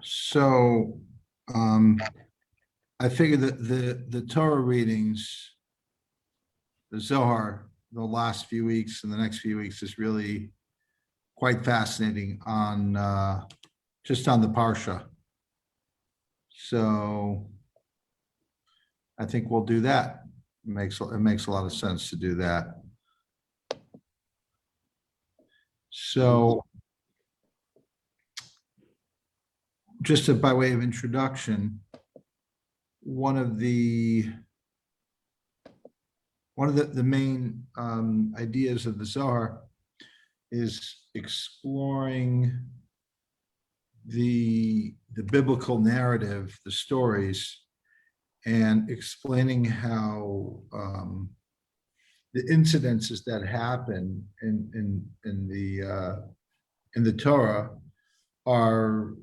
So I figured that the Torah readings, the Zohar, the last few weeks and the next few weeks is really quite fascinating on just on the Parsha. So I think we'll do that. It makes a lot of sense to do that. So just by way of introduction, one of the main ideas of the Zohar is exploring the biblical narrative, the stories, and explaining how the incidences that happen in the Torah are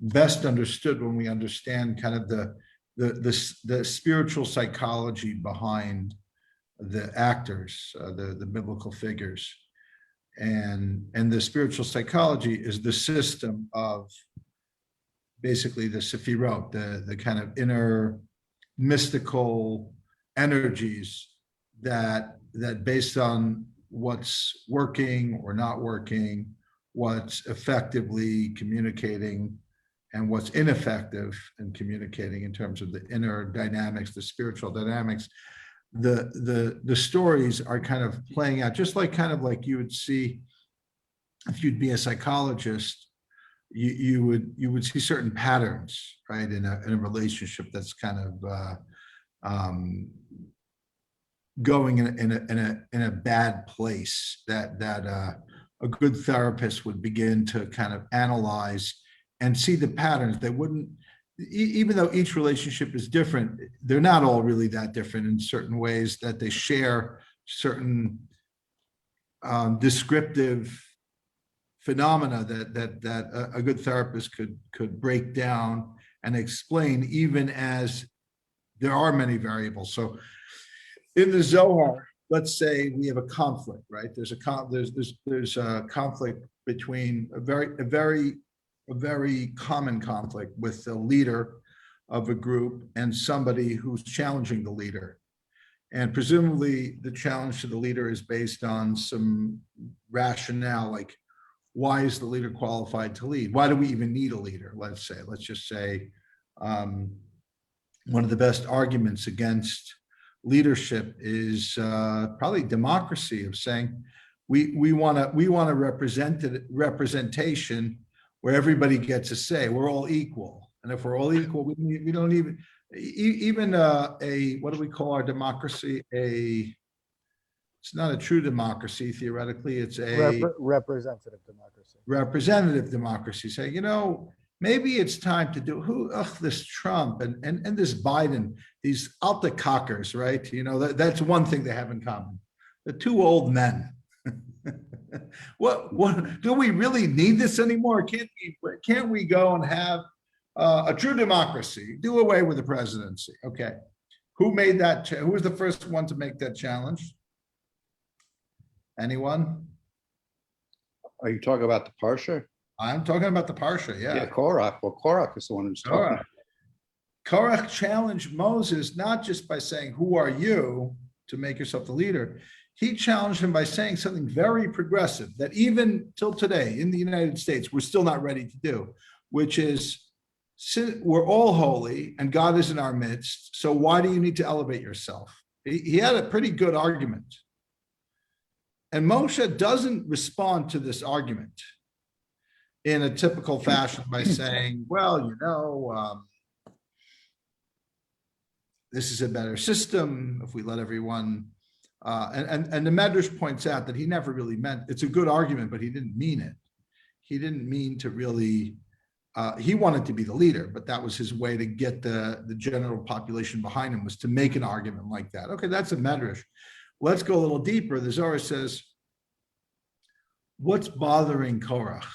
best understood when we understand kind of the spiritual psychology behind the actors, the biblical figures. And the spiritual psychology is the system of basically the Sephirot, the kind of inner mystical energies that based on what's working or not working, what's effectively communicating and what's ineffective in communicating in terms of the inner dynamics, the spiritual dynamics, the stories are kind of playing out just like kind of like you would see if you'd be a psychologist. You would see certain patterns, right, in a relationship that's kind of going in a bad place. That a good therapist would begin to kind of analyze and see the patterns. They wouldn't, even though each relationship is different, they're not all really that different in certain ways, that they share certain descriptive phenomena that a good therapist could break down and explain, even as there are many variables. So in the Zohar, let's say we have a conflict, right? There's a conflict between a very common conflict with the leader of a group and somebody who's challenging the leader. And presumably the challenge to the leader is based on some rationale, like, why is the leader qualified to lead? Why do we even need a leader? Let's just say one of the best arguments against leadership is probably democracy, of saying we want a representation where everybody gets a say. We're all equal, and if we're all equal, we don't even what do we call our democracy? It's not a true democracy theoretically. It's a representative democracy. Representative democracy. Say, maybe it's time to do this Trump and this Biden, these alta cockers, right? That's one thing they have in common. The two old men. What do we really need this anymore? Can't we go and have a true democracy? Do away with the presidency. Okay. Who made that? Who was the first one to make that challenge? Anyone? Are you talking about the Parsha? I'm talking about the Parsha, yeah. Yeah, Korach. Well, Korach is the one who's talking. Korach challenged Moses not just by saying, who are you, to make yourself the leader. He challenged him by saying something very progressive that even till today in the United States, we're still not ready to do, which is, we're all holy and God is in our midst. So why do you need to elevate yourself? He had a pretty good argument. And Moshe doesn't respond to this argument in a typical fashion by saying, well, this is a better system if we let everyone, and the Medrash points out that he never really meant, it's a good argument, but he didn't mean it. He didn't mean to really, he wanted to be the leader, but that was his way to get the general population behind him, was to make an argument like that. Okay, that's a Medrash. Let's go a little deeper. The Zohar says, what's bothering Korach?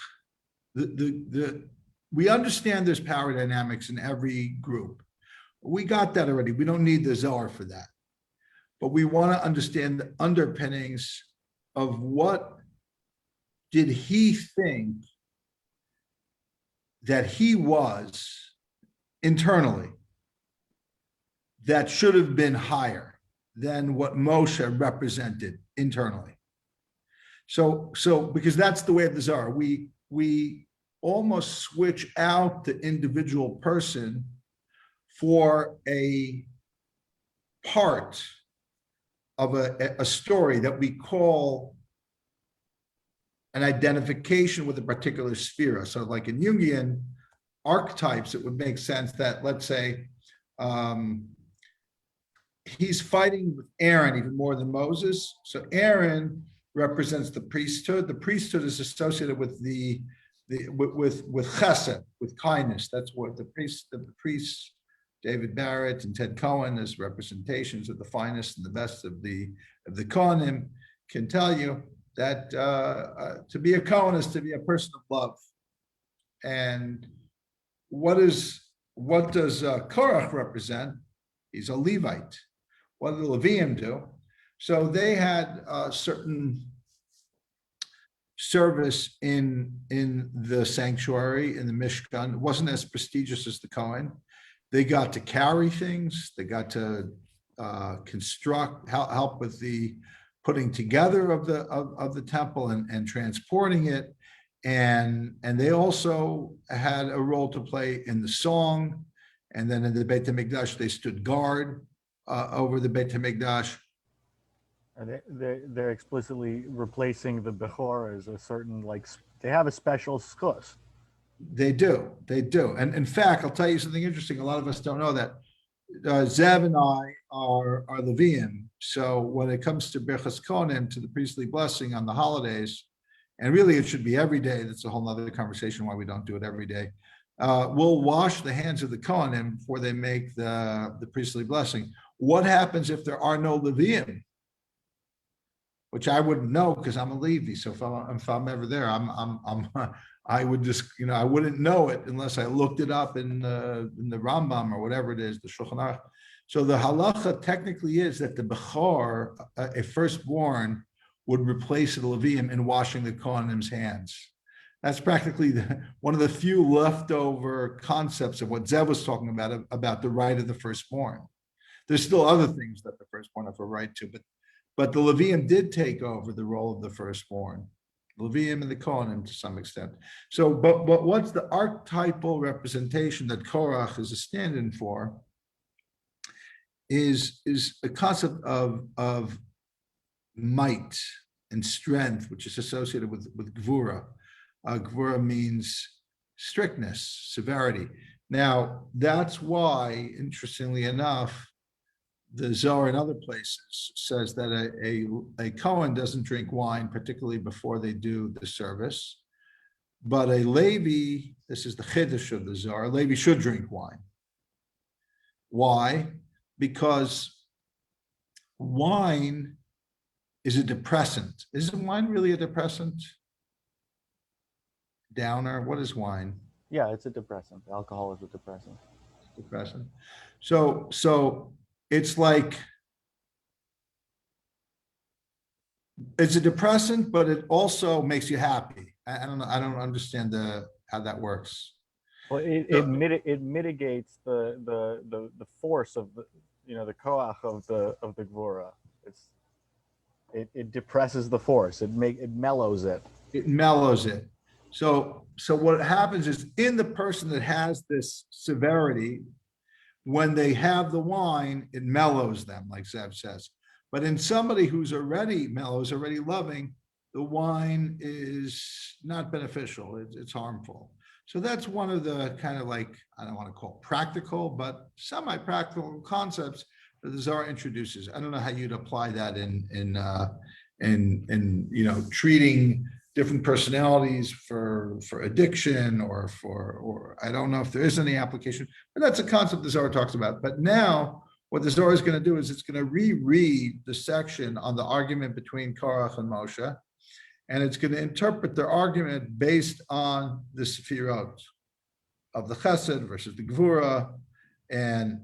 We understand there's power dynamics in every group. We got that already. We don't need the Zohar for that. But we want to understand the underpinnings of what did he think that he was internally that should have been higher than what Moshe represented internally. So because that's the way of the Zohar, we almost switch out the individual person for a part of a story that we call an identification with a particular sphere. So like in Jungian archetypes, it would make sense that, let's say, he's fighting with Aaron even more than Moses. So Aaron represents the priesthood. The priesthood is associated with with chesed, with kindness. That's what the priests, David Barrett and Ted Cohen, as representations of the finest and the best of the Kohanim, can tell you that to be a Kohen is to be a person of love. And what does Korach represent? He's a Levite. What do the Leviim do? So they had a certain service in the sanctuary, in the Mishkan. It wasn't as prestigious as the Kohen. They got to carry things. They got to construct, help with the putting together of the temple and transporting it. And they also had a role to play in the song. And then in the Beit HaMikdash, they stood guard over the Beit HaMikdash. They're explicitly replacing the Bechor as a certain, like, they have a special schus. They do. And in fact, I'll tell you something interesting. A lot of us don't know that. Zev and I are Leviim. So when it comes to Birchas Kohanim, to the priestly blessing on the holidays, and really it should be every day, that's a whole nother conversation why we don't do it every day. We'll wash the hands of the Kohanim before they make the priestly blessing. What happens if there are no Leviim? Which I wouldn't know because I'm a Levi. So if I'm ever there, I would just, I wouldn't know it unless I looked it up in the Rambam or whatever it is, the Shulchan Aruch. So the halacha technically is that the Bechor, a firstborn, would replace the Leviim in washing the Kohanim's hands. That's practically one of the few leftover concepts of what Zev was talking about the right of the firstborn. There's still other things that the firstborn have a right to, but the Leviim did take over the role of the firstborn. Leviim and the Kohanim to some extent. So, but what's the archetypal representation that Korach is a stand-in for is a concept of might and strength, which is associated with Gvura. Gvura means strictness, severity. Now, that's why, interestingly enough, the Zohar in other places says that a Kohen doesn't drink wine, particularly before they do the service. But a Levi, this is the Chiddush of the Zohar, a Levi should drink wine. Why? Because wine is a depressant. Isn't wine really a depressant? Downer, what is wine? Yeah, it's a depressant. Alcohol is a depressant. Depressant. So it's like, it's a depressant, but it also makes you happy. I don't know. I don't understand how that works. Well, it mitigates the force of the koach of the gvura. It depresses the force. It mellows it. It mellows it. So what happens is, in the person that has this severity, when they have the wine, it mellows them, like Zev says. But in somebody who's already mellow, is already loving, the wine is not beneficial. It's harmful. So that's one of the kind of, like, I don't want to call it practical, but semi-practical concepts that the Zohar introduces. I don't know how you'd apply that in treating different personalities for addiction or I don't know if there is any application, but that's a concept the Zohar talks about. But now what the Zohar is going to do is it's going to reread the section on the argument between Korach and Moshe, and it's going to interpret their argument based on the Sefirot of the Chesed versus the Gvura, and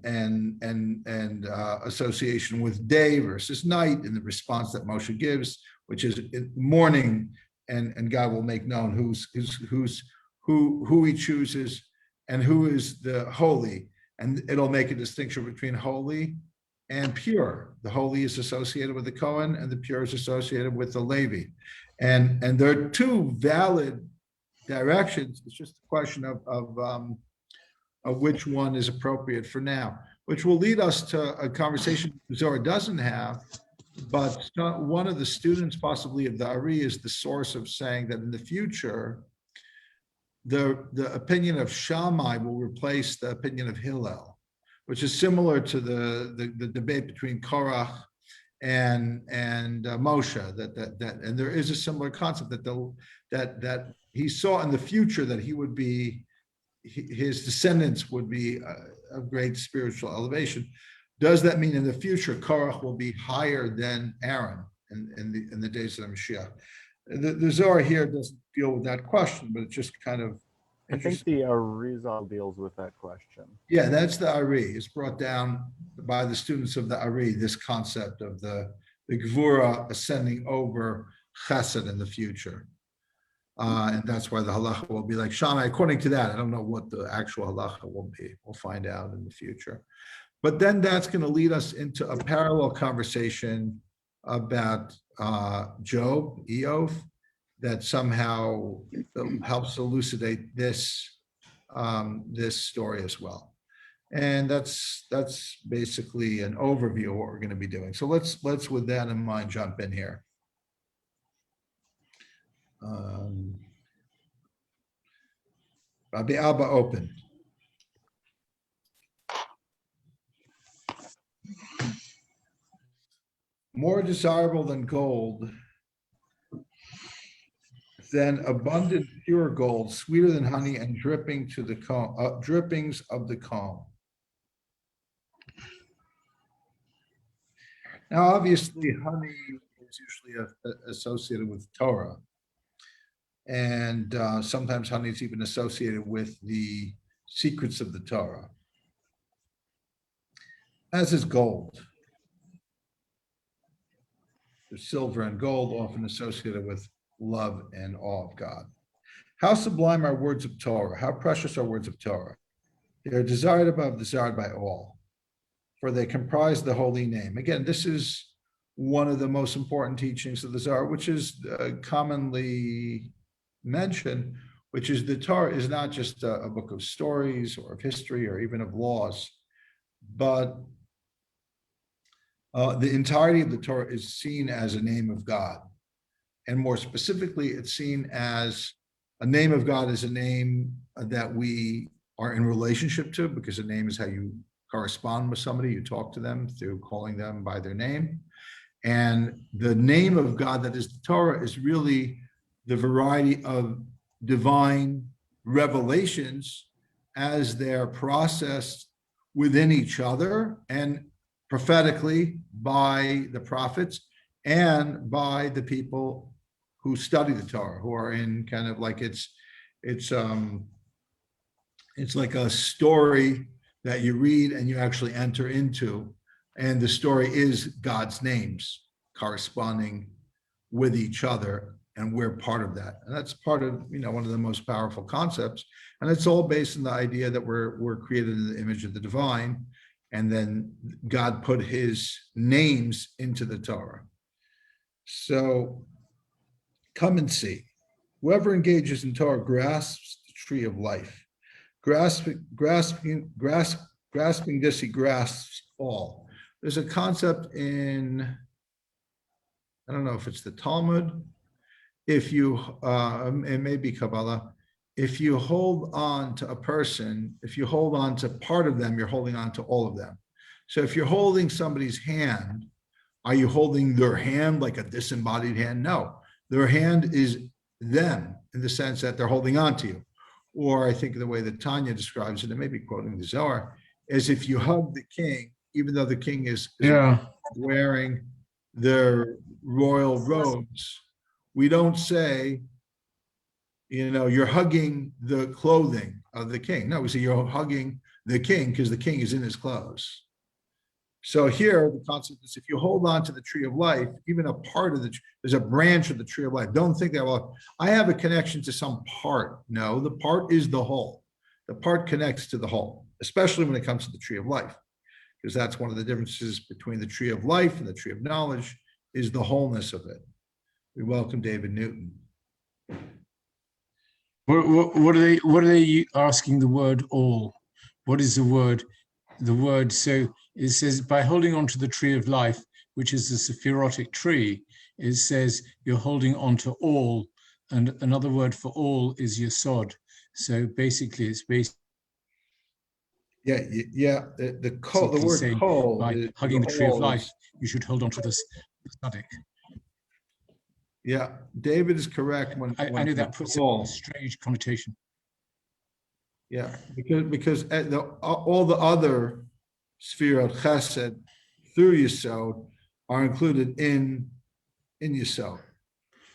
association with day versus night in the response that Moshe gives, which is morning, and God will make known who he chooses and who is the holy. And it'll make a distinction between holy and pure. The holy is associated with the Cohen and the pure is associated with the Levi. And there are two valid directions. It's just a question of which one is appropriate for now, which will lead us to a conversation Zohar doesn't have, but one of the students possibly of the Ari is the source of saying that in the future, the opinion of Shammai will replace the opinion of Hillel, which is similar to the debate between Korach and Moshe. That and there is a similar concept that he saw in the future that he would be, his descendants would be of great spiritual elevation. Does that mean in the future Korach will be higher than Aaron in the days of the Mashiach? The Zohar here doesn't deal with that question, but it's just kind of I think the Arizal deals with that question. Yeah, that's the Ari. It's brought down by the students of the Ari, this concept of the Gvura ascending over Chesed in the future. And that's why the halacha will be like Shammai. According to that, I don't know what the actual halacha will be. We'll find out in the future. But then that's going to lead us into a parallel conversation about Job, Eov, that somehow helps elucidate this story as well. And that's basically an overview of what we're going to be doing. So let's with that in mind jump in here. Rabbi Abba open. More desirable than gold, than abundant pure gold, sweeter than honey and dripping to the comb, drippings of the comb. Now, obviously, honey is usually associated with Torah. And sometimes honey is even associated with the secrets of the Torah, as is gold. There's silver and gold, often associated with love and awe of God. How sublime are words of Torah? How precious are words of Torah? They are desired above, desired by all, for they comprise the holy name. Again, this is one of the most important teachings of the Zohar, which is commonly mentioned, which is the Torah is not just a book of stories or of history or even of laws, but the entirety of the Torah is seen as a name of God. And more specifically, it's seen as a name of God is a name that we are in relationship to, because a name is how you correspond with somebody. You talk to them through calling them by their name. And the name of God that is the Torah is really the variety of divine revelations as they're processed within each other and prophetically by the prophets and by the people who study the Torah, who are in kind of like it's like a story that you read and you actually enter into, and the story is God's names corresponding with each other, and we're part of that. And that's part of, one of the most powerful concepts. And it's all based on the idea that we're created in the image of the divine, and then God put his names into the Torah. So come and see. Whoever engages in Torah grasps the tree of life. Grasping this, he grasps all. There's a concept in, I don't know if it's the Talmud, if you, it may be Kabbalah, if you hold on to a person, if you hold on to part of them, you're holding on to all of them. So if you're holding somebody's hand, are you holding their hand like a disembodied hand? No, their hand is them in the sense that they're holding on to you. Or I think the way that Tanya describes it, and maybe quoting the Zohar, is if you hug the king, even though the king is wearing their royal robes, we don't say, you're hugging the clothing of the king. No, we say you're hugging the king because the king is in his clothes. So here, the concept is if you hold on to the tree of life, even a part of there's a branch of the tree of life. Don't think that, well, I have a connection to some part. No, the part is the whole. The part connects to the whole, especially when it comes to the tree of life, because that's one of the differences between the tree of life and the tree of knowledge is the wholeness of it. We welcome David Newton. What are they asking the word all? What is the word? The word, so it says, by holding on to the tree of life, which is the sephirotic tree, it says you're holding on to all, and another word for all is yesod. So basically, it's based. Yeah. The word saying kol, by hugging the tree of life, you should hold on to this tzaddik. Yeah, David is correct when I know that puts a strange connotation. Yeah, because all the other Sefirot Chesed through Yesod are included in Yesod.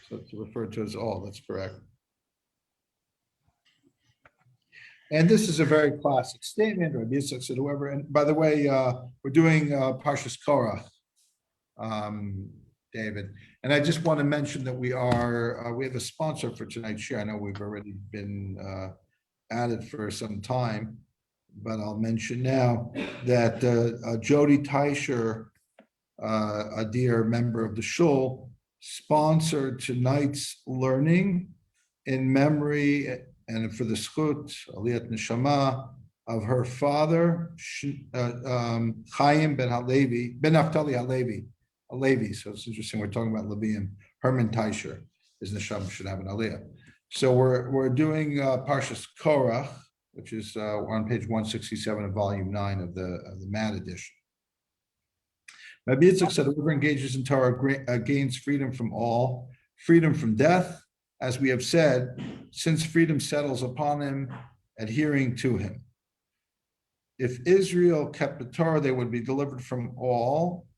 So it's referred to as all, that's correct. And this is a very classic statement, or Yitzchak said, whoever, and by the way, we're doing Parshas Korach, David. And I just want to mention that we have a sponsor for tonight's share. I know we've already been at it for some time, but I'll mention now that Jody Teicher, a dear member of the shul, sponsored tonight's learning in memory and for the schut, Aliyat Neshama, of her father, Chaim Ben Naftali Halevy. So it's interesting, we're talking about Levium. Herman Teicher, his Neshama should have an Aliyah. So we're doing Parshas Korach, which is on page 167 of volume 9 of the Mad edition. Rabbi Yitzchak said, whoever engages in Torah gains freedom from all, freedom from death, as we have said, since freedom settles upon him, adhering to him. If Israel kept the Torah, they would be delivered from all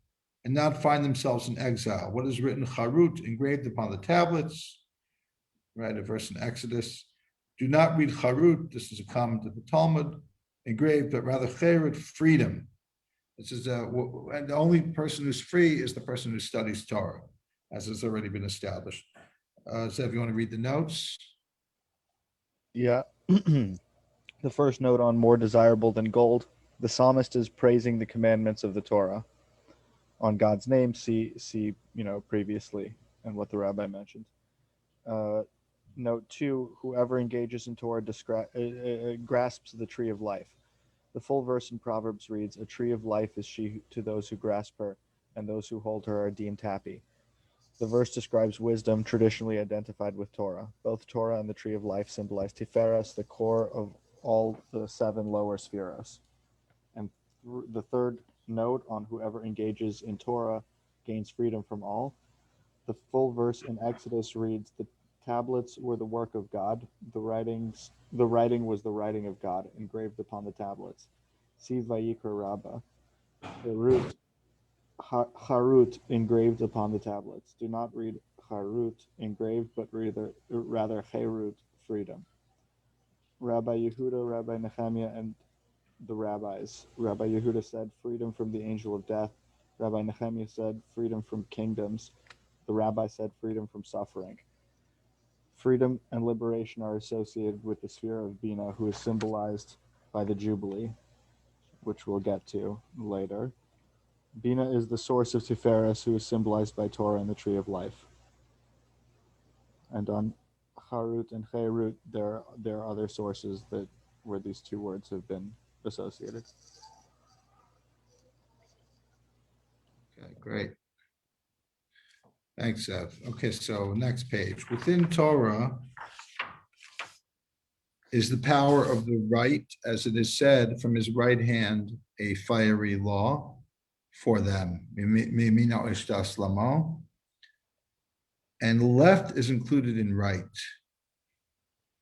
and not find themselves in exile. What is written, Charut, engraved upon the tablets, right, a verse in Exodus. Do not read Charut, this is a comment of the Talmud, engraved, but rather Cherut, freedom. This is and the only person who's free is the person who studies Torah, as has already been established. So if you want to read the notes. Yeah. The first note on more desirable than gold. The psalmist is praising the commandments of the Torah. On God's name, see previously and what the rabbi mentioned. Note 2, whoever engages in Torah grasps the tree of life. The full verse in Proverbs reads, a tree of life is she to those who grasp her, and those who hold her are deemed happy. The verse describes wisdom traditionally identified with Torah. Both Torah and the tree of life symbolize Tiferes, the core of all the 7 lower spheros. And the third note on whoever engages in Torah gains freedom from all. The full verse in Exodus reads, the tablets were the work of God. The writing was the writing of God, engraved upon the tablets. See Vayikra Rabbah. The root Charut, engraved upon the tablets. Do not read Charut, engraved, but rather Cherut, freedom. Rabbi Yehuda, Rabbi Nehemiah, and the rabbis. Rabbi Yehuda said, freedom from the angel of death. Rabbi Nehemiah said, freedom from kingdoms. The rabbi said, freedom from suffering. Freedom and liberation are associated with the sphere of Bina, who is symbolized by the Jubilee, which we'll get to later. Bina is the source of Tiferes, who is symbolized by Torah and the tree of life. And on Charut and Cherut, there are other sources where these two words have been associated. Okay, great. Thanks, Ev. Okay, so next page. Within Torah is the power of the right, as it is said, from his right hand, a fiery law for them. And left is included in right.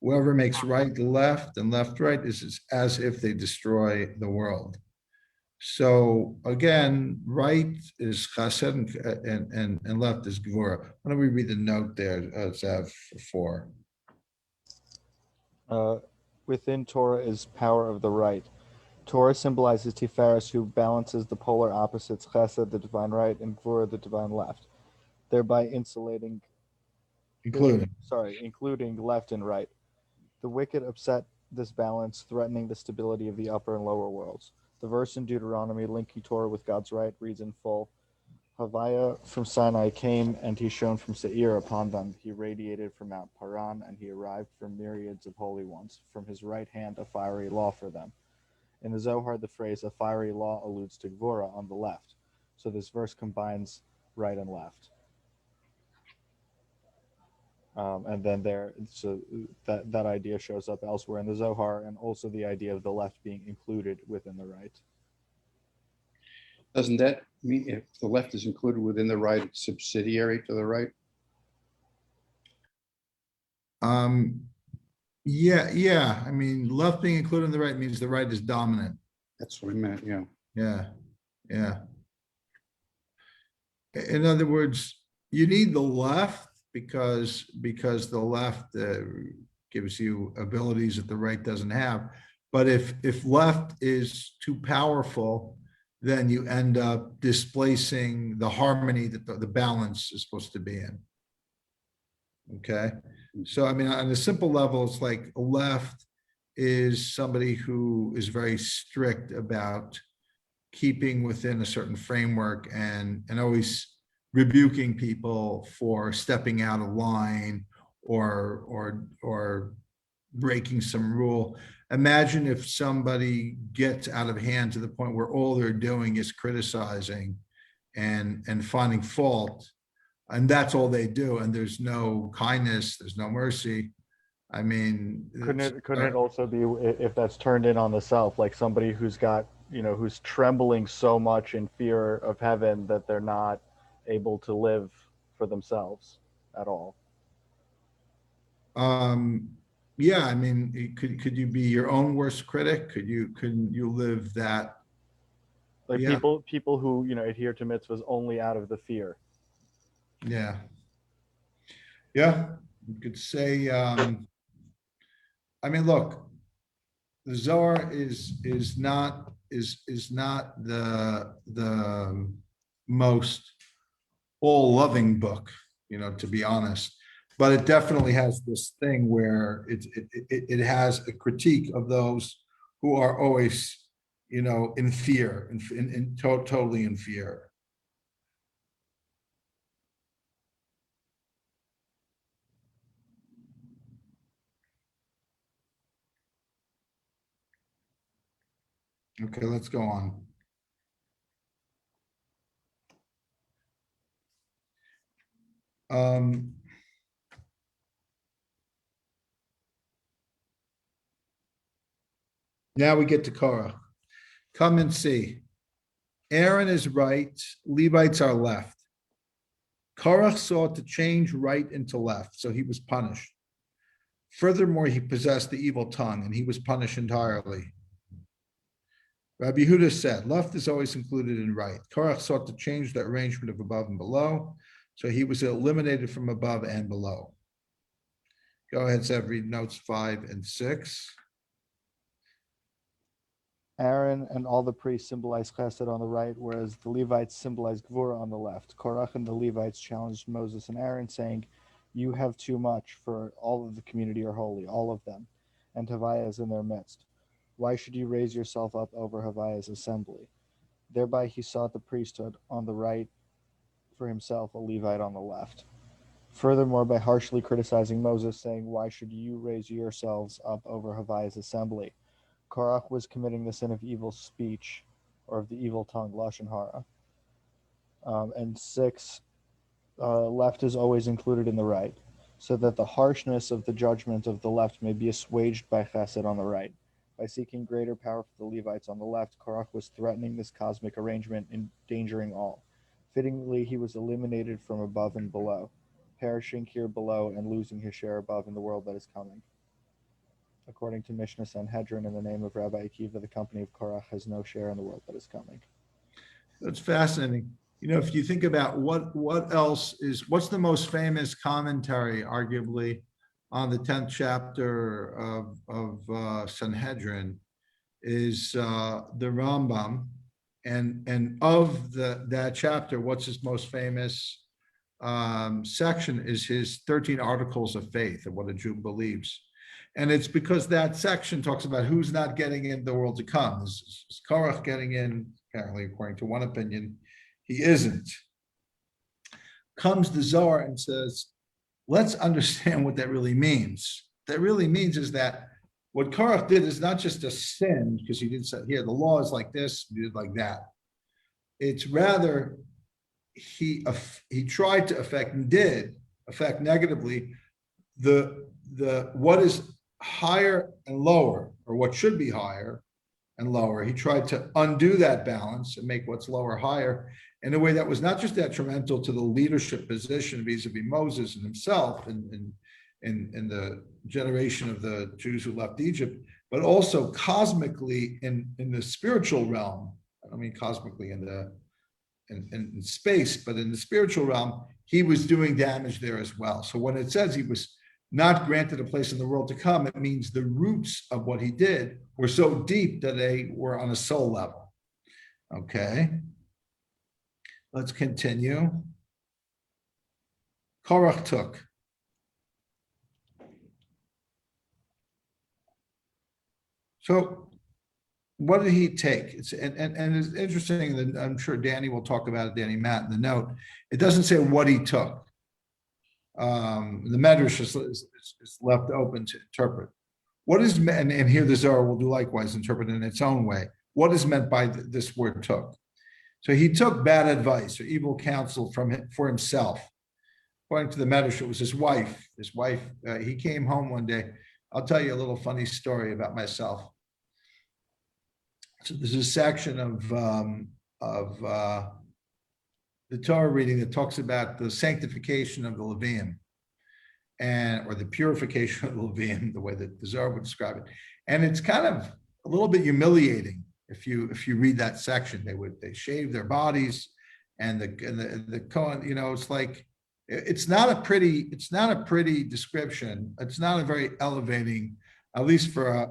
Whoever makes right left and left right is as if they destroy the world. So again, right is chesed and left is gvura. Why don't we read the note there, Zev, for 4. Within Torah is power of the right. Torah symbolizes Tiferes, who balances the polar opposites, Chesed, the divine right, and Gvura, the divine left, thereby including left and right. The wicked upset this balance, threatening the stability of the upper and lower worlds. The verse in Deuteronomy linking Torah with God's right reads in full, Havaya from Sinai came, and he shone from Seir upon them. He radiated from Mount Paran, and he arrived from myriads of holy ones. From his right hand a fiery law for them. In the Zohar, the phrase a fiery law alludes to Gvura on the left. So this verse combines right and left. And then that idea shows up elsewhere in the Zohar, and also the idea of the left being included within the right. Doesn't that mean if the left is included within the right, it's subsidiary to the right? Yeah. I mean, left being included in the right means the right is dominant. That's what I meant, yeah. Yeah. In other words, you need the left because the left gives you abilities that the right doesn't have. But if left is too powerful, then you end up displacing the harmony that the balance is supposed to be in. Okay. So, I mean, on a simple level, it's like a left is somebody who is very strict about keeping within a certain framework and always rebuking people for stepping out of line or breaking some rule. Imagine if somebody gets out of hand to the point where all they're doing is criticizing and finding fault, and that's all they do, and there's no kindness, there's no mercy. I mean, couldn't it also be, if that's turned in on the self, like somebody who's got, who's trembling so much in fear of heaven that they're not able to live for themselves at all? Yeah, I mean, could you be your own worst critic? Couldn't you live that? Like Yeah. people who adhere to mitzvahs only out of the fear. Yeah, you could say. I mean, look, the Zohar is not the most all-loving book, to be honest. But it definitely has this thing where it has a critique of those who are always, in fear, totally in fear. Okay, let's go on. Now we get to Korach. Come and see. Aaron is right, Levites are left. Korach sought to change right into left, so he was punished. Furthermore, he possessed the evil tongue, and he was punished entirely. Rabbi Yehuda said, left is always included in right. Korach sought to change the arrangement of above and below, so he was eliminated from above and below. Go ahead, Zev, read notes 5 and 6. Aaron and all the priests symbolize Chesed on the right, whereas the Levites symbolize Gvura on the left. Korach and the Levites challenged Moses and Aaron, saying, you have too much, for all of the community are holy, all of them, and Havaya is in their midst. Why should you raise yourself up over Havaya's assembly? Thereby he sought the priesthood on the right for himself, a Levite on the left. Furthermore, by harshly criticizing Moses, saying, why should you raise yourselves up over Havaya's assembly? Korach was committing the sin of evil speech, or of the evil tongue, Lashon Hara. And 6, left is always included in the right, so that the harshness of the judgment of the left may be assuaged by Chesed on the right. By seeking greater power for the Levites on the left, Korach was threatening this cosmic arrangement, endangering all. Fittingly, he was eliminated from above and below, perishing here below and losing his share above in the world that is coming. According to Mishnah Sanhedrin, in the name of Rabbi Akiva, the company of Korach has no share in the world that is coming. That's fascinating. If you think about what's the most famous commentary, arguably, on the 10th chapter of Sanhedrin, is the Rambam, and of that chapter, what's his most famous section is his 13 articles of faith of what a Jew believes. And it's because that section talks about who's not getting in the world to come. Is Korach getting in? Apparently, according to one opinion, he isn't. Comes the Zohar and says, let's understand what that really means. That really means is that what Korach did is not just a sin, because he didn't say, here, the law is like this, he did like that. It's rather, he tried to affect and did affect negatively the what is higher and lower, or what should be higher and lower. He tried to undo that balance and make what's lower higher in a way that was not just detrimental to the leadership position vis-a-vis Moses and himself in the generation of the Jews who left Egypt, but also cosmically in the spiritual realm. I don't mean cosmically in space, but in the spiritual realm, he was doing damage there as well. So when it says he was not granted a place in the world to come, it means the roots of what he did were so deep that they were on a soul level. Okay, let's continue. Korach took. So what did he take? And it's interesting that I'm sure Danny will talk about it, Danny Matt, in the note. It doesn't say what he took. The Medrash is left open to interpret. What is, and here the Zohar will do likewise, interpret in its own way. What is meant by this word took? So he took bad advice or evil counsel for himself. According to the Medrash, it was his wife. He came home one day. I'll tell you a little funny story about myself. So there's a section of the Torah reading that talks about the sanctification of the Levium, or the purification of the Levium, the way that the Zohar would describe it. And it's kind of a little bit humiliating if you read that section. They shave their bodies, and the Kohen, it's like, it's not a pretty description. It's not a very elevating, at least for a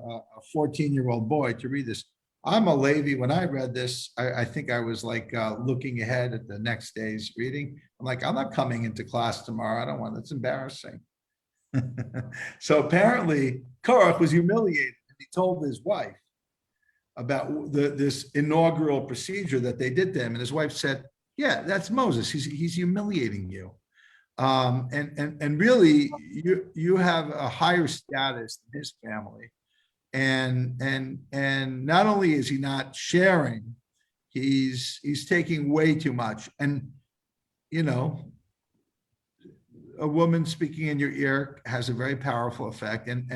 14-year-old boy to read this. I'm a Levi. When I read this, I think I was like looking ahead at the next day's reading. I'm like, I'm not coming into class tomorrow. I don't want, that's embarrassing. So apparently Korach was humiliated. He told his wife about this inaugural procedure that they did to him. And his wife said, yeah, that's Moses. He's humiliating you. And really you have a higher status than his family. And not only is he not sharing, he's taking way too much. And a woman speaking in your ear has a very powerful effect. And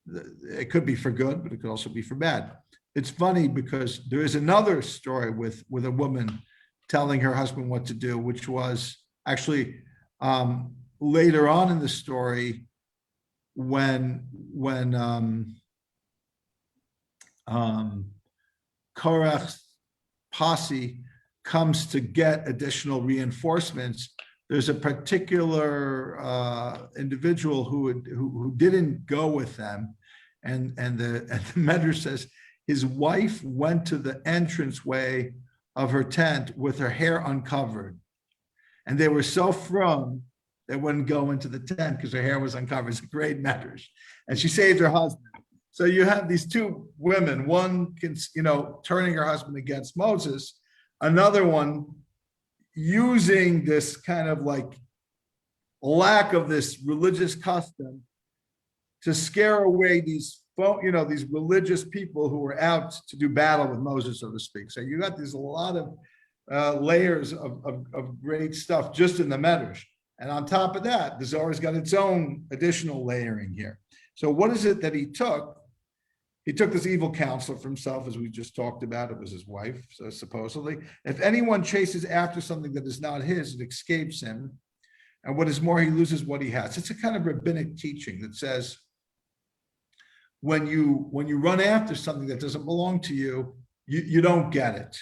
it could be for good, but it could also be for bad. It's funny because there is another story with a woman telling her husband what to do, which was actually later on in the story, when Korach's posse comes to get additional reinforcements, there's a particular individual who didn't go with them, and the Medrash says his wife went to the entranceway of her tent with her hair uncovered, and they were so frum they wouldn't go into the tent because her hair was uncovered. It's a great Medrash, and she saved her husband. So you have these two women, one turning her husband against Moses, another one using this kind of like lack of this religious custom to scare away these religious people who were out to do battle with Moses, so to speak. So you got a lot of layers of great stuff just in the Medrash. And on top of that, the Zohar's got its own additional layering here. So what is it that he took? He took this evil counsel for himself, as we just talked about. It was his wife, so supposedly. If anyone chases after something that is not his, it escapes him. And what is more, he loses what he has. It's a kind of rabbinic teaching that says, when you run after something that doesn't belong to you, you don't get it.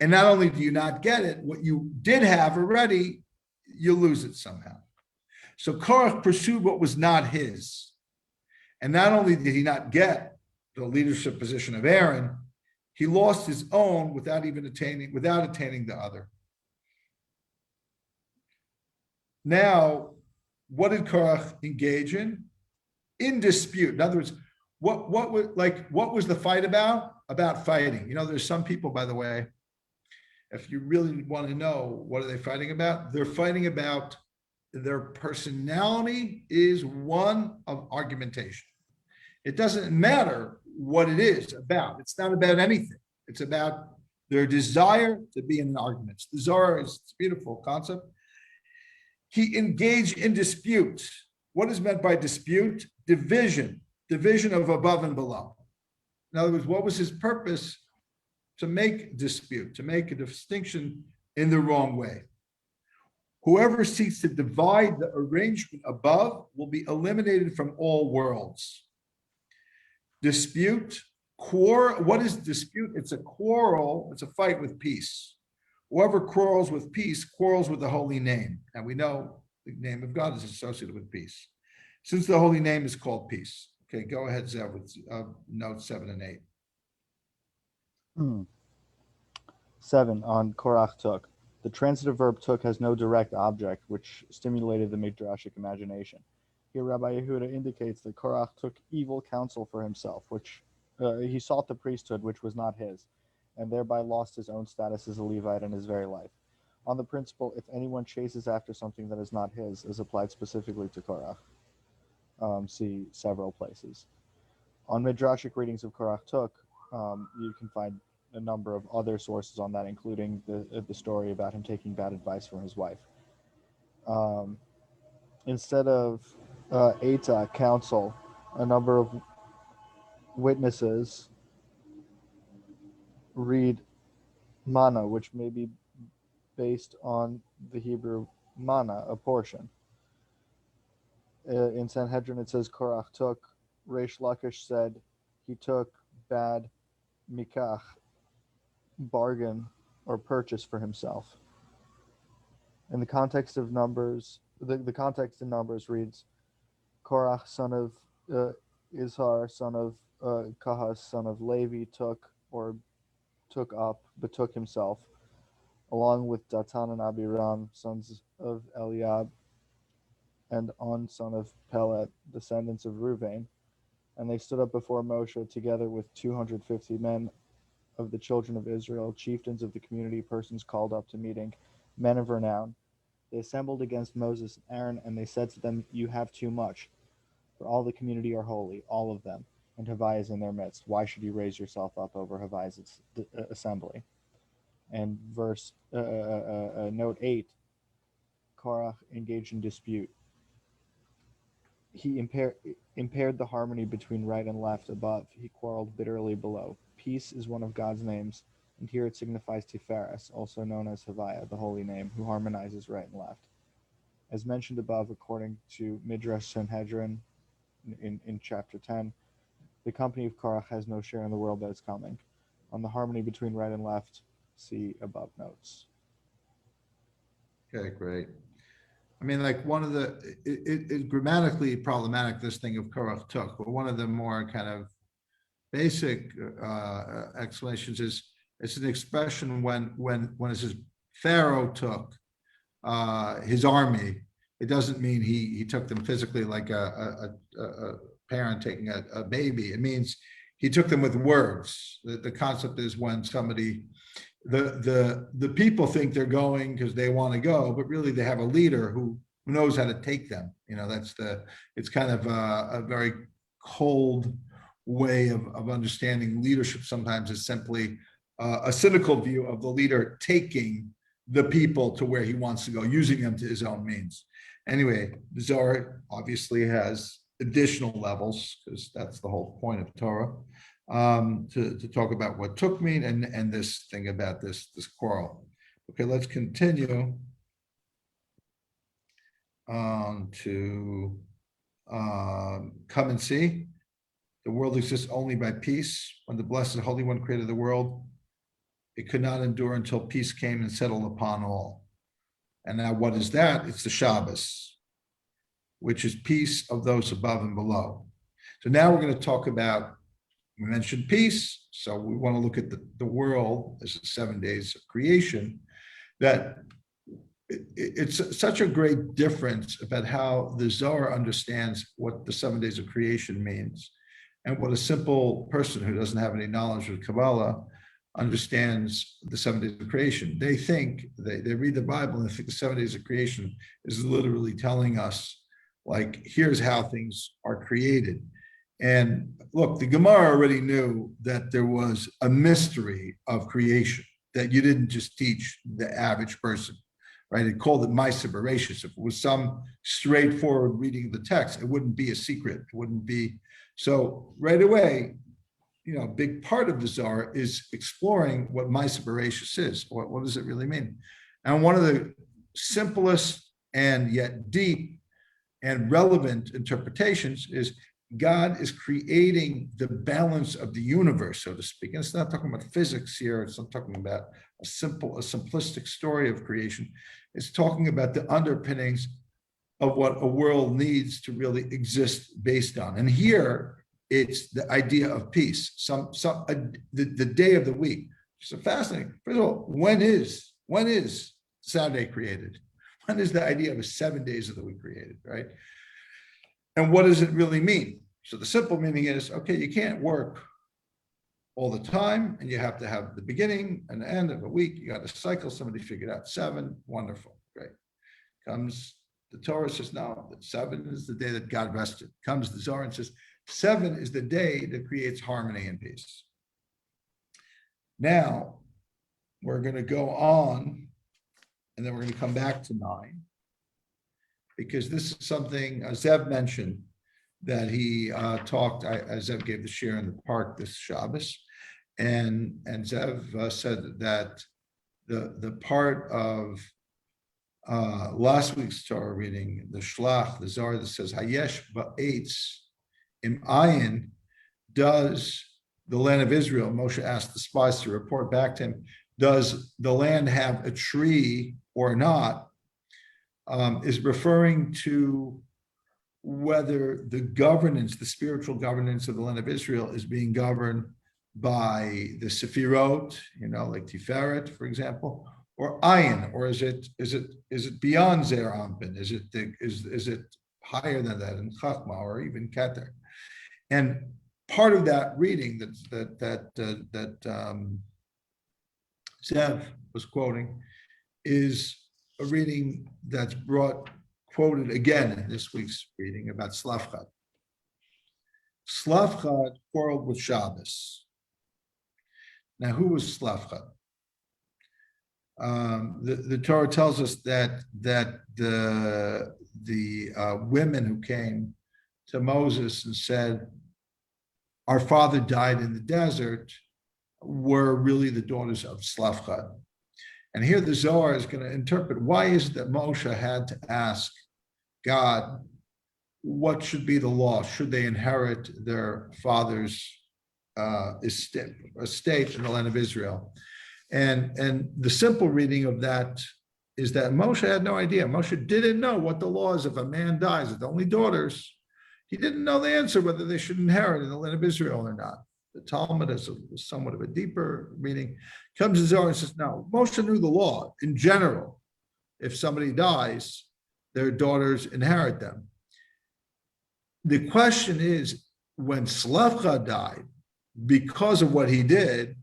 And not only do you not get it, what you did have already, you lose it somehow. So Korach pursued what was not his. And not only did he not get the leadership position of Aaron, he lost his own without attaining the other. Now, what did Korach engage in? In dispute. In other words, what was the fight about? About fighting. You know, there's some people, by the way, if you really want to know what are they fighting about, they're fighting about their personality is one of argumentation. It doesn't matter what it is about. It's not about anything. It's about their desire to be in an argument. The Zohar is a beautiful concept. He engaged in dispute. What is meant by dispute? Division of above and below. In other words, what was his purpose? To make dispute, to make a distinction in the wrong way. Whoever seeks to divide the arrangement above will be eliminated from all worlds. Dispute, what is dispute? It's a quarrel, it's a fight with peace. Whoever quarrels with peace quarrels with the holy name. And we know the name of God is associated with peace. Since the holy name is called peace. Okay, go ahead, Zev, with notes 7 and 8. 7 on Korach took. The transitive verb took has no direct object, which stimulated the Midrashic imagination. Here, Rabbi Yehuda indicates that Korach took evil counsel for himself, which he sought the priesthood, which was not his, and thereby lost his own status as a Levite in his very life. On the principle, if anyone chases after something that is not his, is applied specifically to Korach. See several places. On Midrashic readings of Korach took, you can find a number of other sources on that, including the story about him taking bad advice from his wife. Instead of Eta, counsel, a number of witnesses read mana, which may be based on the Hebrew mana, a portion. In Sanhedrin, it says Korach took. Reish Lakish said he took bad mikach, bargain or purchase for himself. In the context of Numbers, the context in Numbers reads, Korach, son of Izhar, son of Kahas, son of Levi, took himself, along with Datan and Abiram, sons of Eliab, and On, son of Pelet, descendants of Ruvain, and they stood up before Moshe together with 250 men of the children of Israel, chieftains of the community, persons called up to meeting, men of renown. They assembled against Moses and Aaron, and they said to them, you have too much, for all the community are holy, all of them, and Havai is in their midst. Why should you raise yourself up over Havai's assembly? And note 8, Korach engaged in dispute. He impaired the harmony between right and left above. He quarreled bitterly below. Peace is one of God's names, and here it signifies Tiferes, also known as Havaya, the holy name, who harmonizes right and left. As mentioned above, according to Midrash Sanhedrin in chapter 10, the company of Korach has no share in the world that is coming. On the harmony between right and left, see above notes. Okay, great. I mean, like one of the, it's grammatically problematic, this thing of Korach took, but one of the more kind of basic explanations is it's an expression when it says Pharaoh took his army. It doesn't mean he took them physically like a parent taking a baby. It means he took them with words. The concept is when somebody, the people think they're going because they want to go, but really they have a leader who knows how to take them. You know, it's kind of a very cold way of understanding leadership. Sometimes is simply a cynical view of the leader taking the people to where he wants to go, using them to his own means. Anyway, the Zohar obviously has additional levels, because that's the whole point of Torah, to talk about what took mean and this thing about this quarrel. Okay, let's continue on to come and see. The world exists only by peace. When the Blessed Holy One created the world, it could not endure until peace came and settled upon all. And now what is that? It's the Shabbos, which is peace of those above and below. So now we're going to talk about We mentioned peace, so we want to look at the world as the 7 days of creation, that it's such a great difference about how the Zohar understands what the 7 days of creation means and what a simple person who doesn't have any knowledge of Kabbalah understands the 7 days of creation. They think, they read the Bible and they think the 7 days of creation is literally telling us, like, here's how things are created. And look, the Gemara already knew that there was a mystery of creation that you didn't just teach the average person, right? It called it Maaseh Bereshis. If it was some straightforward reading of the text, it wouldn't be a secret. It wouldn't be. So right away, a big part of the Zohar is exploring what Maaseh Bereshis is. What does it really mean? And one of the simplest and yet deep and relevant interpretations is God is creating the balance of the universe, so to speak. And it's not talking about physics here. It's not talking about a simplistic story of creation. It's talking about the underpinnings of what a world needs to really exist based on. And here it's the idea of peace. The day of the week. So fascinating. First of all, when is Saturday created? When is the idea of 7 days of the week created, right? And what does it really mean? So the simple meaning is, okay, you can't work all the time, and you have to have the beginning and the end of a week. You got a cycle. Somebody figured out 7. Wonderful, great. Comes the Torah says, no, that 7 is the day that God rested. Comes the Zohar and says, 7 is the day that creates harmony and peace. Now, we're going to go on, and then we're going to come back to 9, because this is something Zev mentioned that he talked. Zev gave the share in the park this Shabbos, and Zev said that the part of last week's Torah reading, the Shlach, the Zohar that says Hayesh ba'etz im ayin, does the land of Israel, Moshe asked the spies to report back to him, does the land have a tree or not, is referring to whether the governance, the spiritual governance of the land of Israel is being governed by the Sefirot, like Tiferet, for example, or Ayin, or is it beyond Zer Anpin? Is it higher than that in Chachma or even Keter? And part of that reading that Zev was quoting is a reading that's quoted again in this week's reading about Selafchad. Selafchad quarreled with Shabbos. Now, who was Selafchad? The Torah tells us that the women who came to Moses and said, our father died in the desert, were really the daughters of Selafchad. And here the Zohar is going to interpret, why is it that Moshe had to ask God, what should be the law? Should they inherit their father's estate in the land of Israel? And the simple reading of that is that Moshe had no idea. Moshe didn't know what the law is if a man dies with only daughters. He didn't know the answer whether they should inherit in the land of Israel or not. The Talmud has somewhat of a deeper meaning. Comes to Zohar and says, no, Moshe knew the law in general. If somebody dies, their daughters inherit them. The question is, when Selafchad died, because of what he did,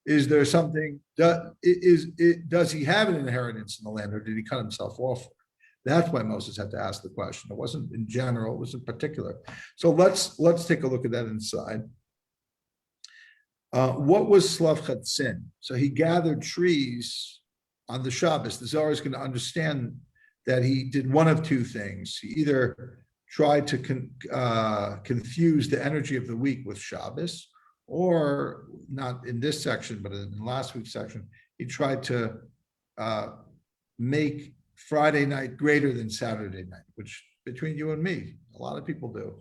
is there something, does he have an inheritance in the land, or did he cut himself off? That's why Moses had to ask the question. It wasn't in general, it was in particular. So let's take a look at that inside. What was Selafchad's sin? So he gathered trees on the Shabbos. The Zohar is going to understand that he did one of two things. He either tried to confuse the energy of the week with Shabbos, or not in this section, but in last week's section, he tried to make Friday night greater than Saturday night, which between you and me, a lot of people do.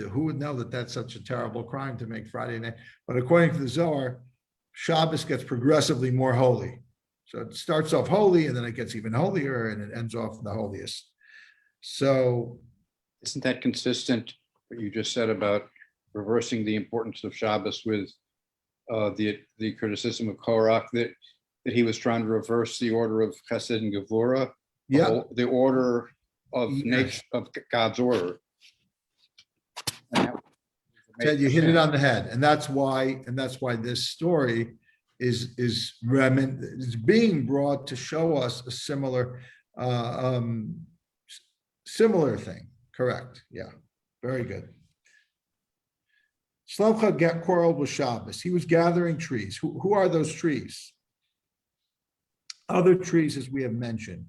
Who would know that that's such a terrible crime to make Friday night? But according to the Zohar, Shabbos gets progressively more holy. So it starts off holy, and then it gets even holier, and it ends off in the holiest. So Isn't that consistent, what you just said about reversing the importance of Shabbos with the criticism of Korach that he was trying to reverse the order of Chesed and Gevurah, Yeah, the order of Yes. nature, of God's order. And that was a Ted, you major hit it sin. on the head, and that's why this story is being brought to show us a similar similar thing. Correct. Yeah, very good. Selafchad got quarreled with Shabbos. He was gathering trees. Who are those trees? Other trees, as we have mentioned,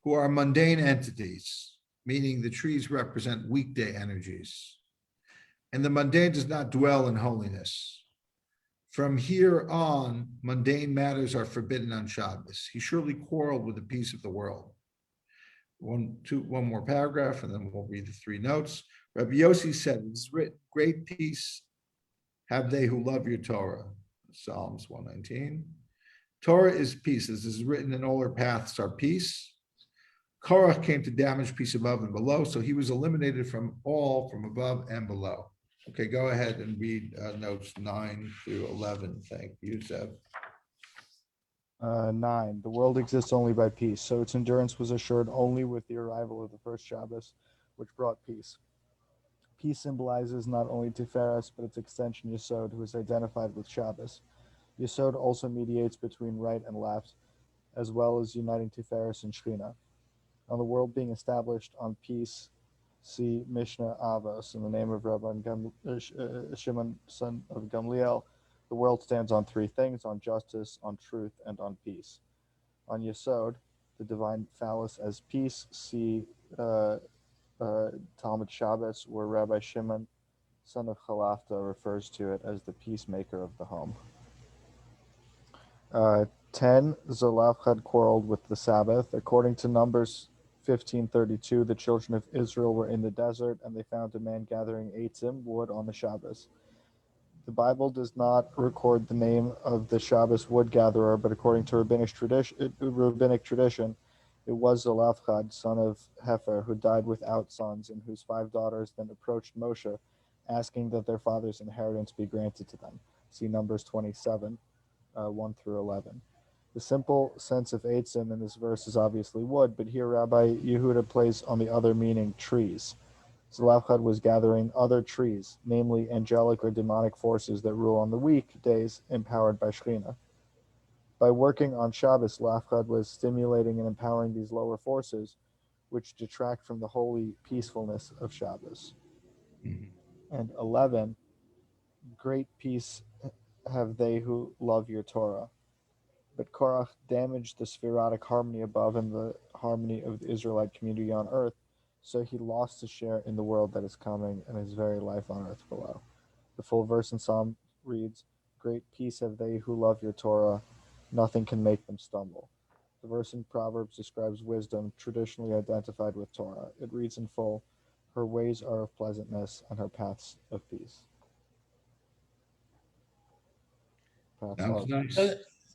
who are mundane entities, meaning the trees represent weekday energies. And the mundane does not dwell in holiness. From here on, mundane matters are forbidden on Shabbos. He surely quarreled with the peace of the world. One more paragraph, and then we'll read the three notes. Rabbi Yossi said, it is written, great peace have they who love your Torah. Psalms 119. Torah is peace. As is written, in all her paths are peace. Korach came to damage peace above and below, so he was eliminated from all, from above and below. Okay, go ahead and read notes 9 through 11. Thank you, Zeb. 9. The world exists only by peace, so its endurance was assured only with the arrival of the first Shabbos, which brought peace. Peace symbolizes not only Tiferes, but its extension Yesod, who is identified with Shabbos. Yesod also mediates between right and left, as well as uniting Tiferes and Shechina. On the world being established on peace, see Mishnah Avos, in the name of Rabbi Shimon, son of Gamliel. The world stands on three things: on justice, on truth, and on peace. On Yesod, the divine phallus as peace, see Talmud Shabbos, where Rabbi Shimon, son of Chalafta, refers to it as the peacemaker of the home. 10. Selafchad quarreled with the Sabbath. According to Numbers 15:32, the children of Israel were in the desert, and they found a man gathering eitzim, wood, on the Shabbos. The Bible does not record the name of the Shabbos wood gatherer, but according to rabbinic tradition, it was Selafchad, son of Hefer, who died without sons, and whose 5 daughters then approached Moshe, asking that their father's inheritance be granted to them. See Numbers 27, 1 through 11. The simple sense of eitzim in this verse is obviously wood, but here Rabbi Yehuda plays on the other meaning, trees. Selafchad was gathering other trees, namely angelic or demonic forces that rule on the weekdays, empowered by Shechina. By working on Shabbos, Selafchad was stimulating and empowering these lower forces, which detract from the holy peacefulness of Shabbos. And 11, great peace have they who love your Torah. But Korach damaged the spherotic harmony above and the harmony of the Israelite community on earth, so he lost his share in the world that is coming and his very life on earth below. The full verse in Psalm reads, great peace have they who love your Torah, nothing can make them stumble. The verse in Proverbs describes wisdom, traditionally identified with Torah. It reads in full, her ways are of pleasantness and her paths of peace. Sounds nice.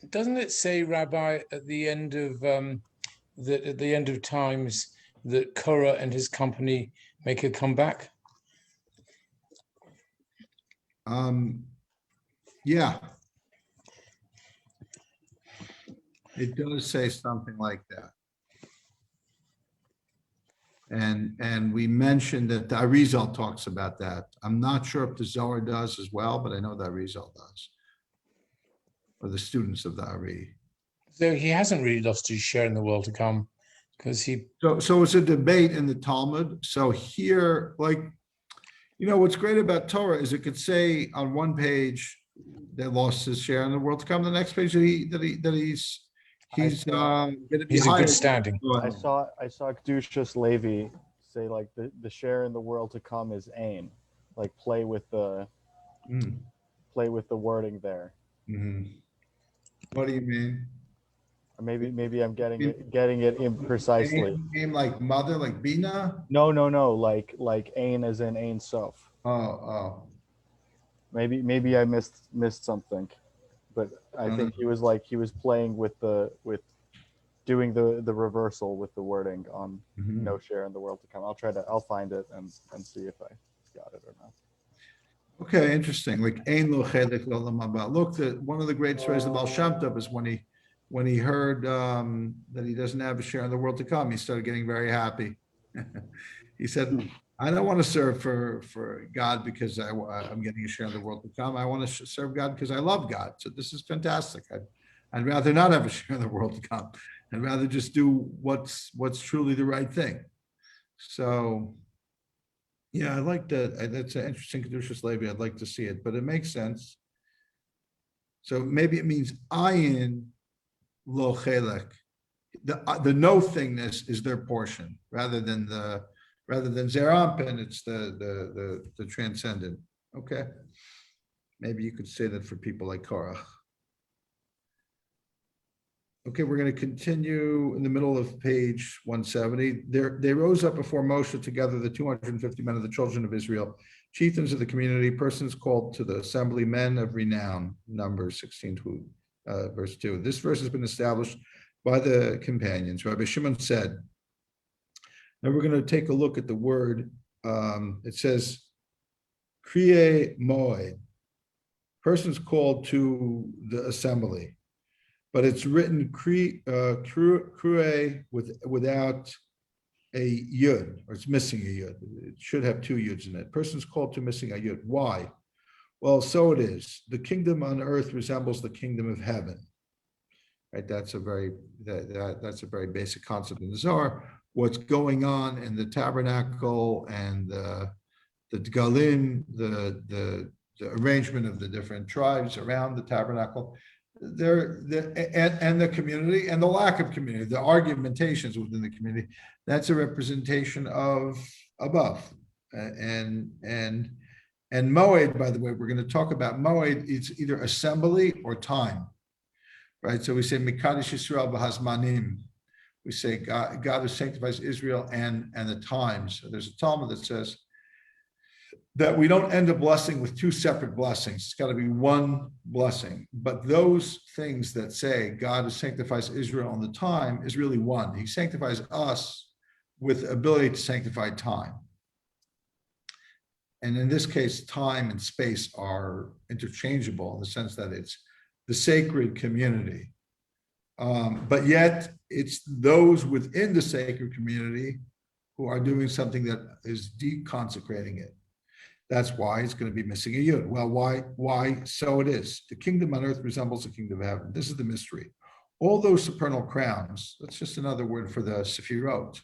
Doesn't it say, Rabbi, at the end of that at the end of times that Korah and his company make a comeback? Yeah. It does say something like that. And we mentioned that the Arizal talks about that. I'm not sure if the Zohar does as well, but I know the Arizal does. Or the students of the Ari. So he hasn't really lost his share in the world to come, because he. So it's a debate in the Talmud. So here, like, what's great about Torah is it could say on one page that lost his share in the world to come. The next page that he's going to be He's in higher. good standing. I saw Kedushas Levi say like the share in the world to come is aim, like play with the wording there. Mhm. What do you mean? Or maybe I'm getting it imprecisely. Aim like mother, like Bina? No, like ain as in Ein Sof. Oh. Maybe I missed something, but I think he was playing with doing the reversal with the wording on no share in the world to come. I'll find it and see if I got it or not. Okay, interesting. Like Ein Lo Chelek L'Olam Haba. Look, one of the great stories of Baal Shem Tov is when he heard that he doesn't have a share in the world to come, he started getting very happy. He said, I don't want to serve for God because I'm getting a share in the world to come. I want to serve God because I love God. So this is fantastic. I'd rather not have a share in the world to come. I'd rather just do what's truly the right thing. So yeah, I like that. That's an interesting Kedushas Levi. I'd like to see it, but it makes sense. So maybe it means ayin lo chelek. The no thingness is their portion rather than Zerampen, it's the transcendent. Okay. Maybe you could say that for people like Korach. Okay, we're going to continue in the middle of page 170. They rose up before Moshe together, the 250 men of the children of Israel, chieftains of the community, persons called to the assembly, men of renown, Numbers 16, verse 2. This verse has been established by the companions. Rabbi Shimon said, now we're going to take a look at the word. It says, Kriye Moed, persons called to the assembly. But it's written krue without a yud, or it's missing a yud. It should have two yuds in it. Person's called to missing a yud. Why? Well, so it is. The kingdom on earth resembles the kingdom of heaven. Right? That's a very basic concept in the Zohar. What's going on in the tabernacle and the Galim, the arrangement of the different tribes around the tabernacle. And the community and the lack of community, the argumentations within the community, that's a representation of above. And Moed, by the way, we're going to talk about Moed, it's either assembly or time, right? So we say Mikadosh Yisrael b'hazmanim. We say God who sanctifies Israel and the times. So there's a Talmud that says that we don't end a blessing with two separate blessings. It's got to be one blessing. But those things that say God who sanctifies Israel on the time is really one. He sanctifies us with the ability to sanctify time. And in this case, time and space are interchangeable in the sense that it's the sacred community. But yet it's those within the sacred community who are doing something that is deconsecrating it. That's why it's going to be missing a yud. Well, why? So it is. The kingdom on earth resembles the kingdom of heaven. This is the mystery. All those supernal crowns, that's just another word for the Sephirot,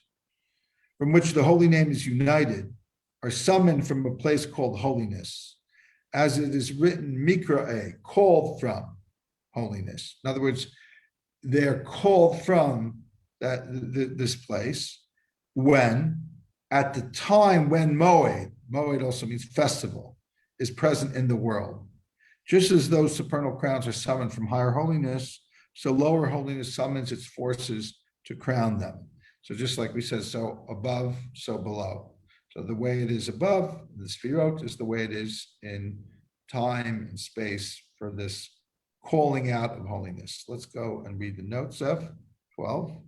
from which the holy name is united, are summoned from a place called holiness. As it is written, Mikra'e, called from holiness. In other words, they're called from this place when, at the time when Moed also means festival, is present in the world. Just as those supernal crowns are summoned from higher holiness, so lower holiness summons its forces to crown them. So just like we said, so above, so below. So the way it is above, the Sefirot, is the way it is in time and space for this calling out of holiness. Let's go and read the notes of 12.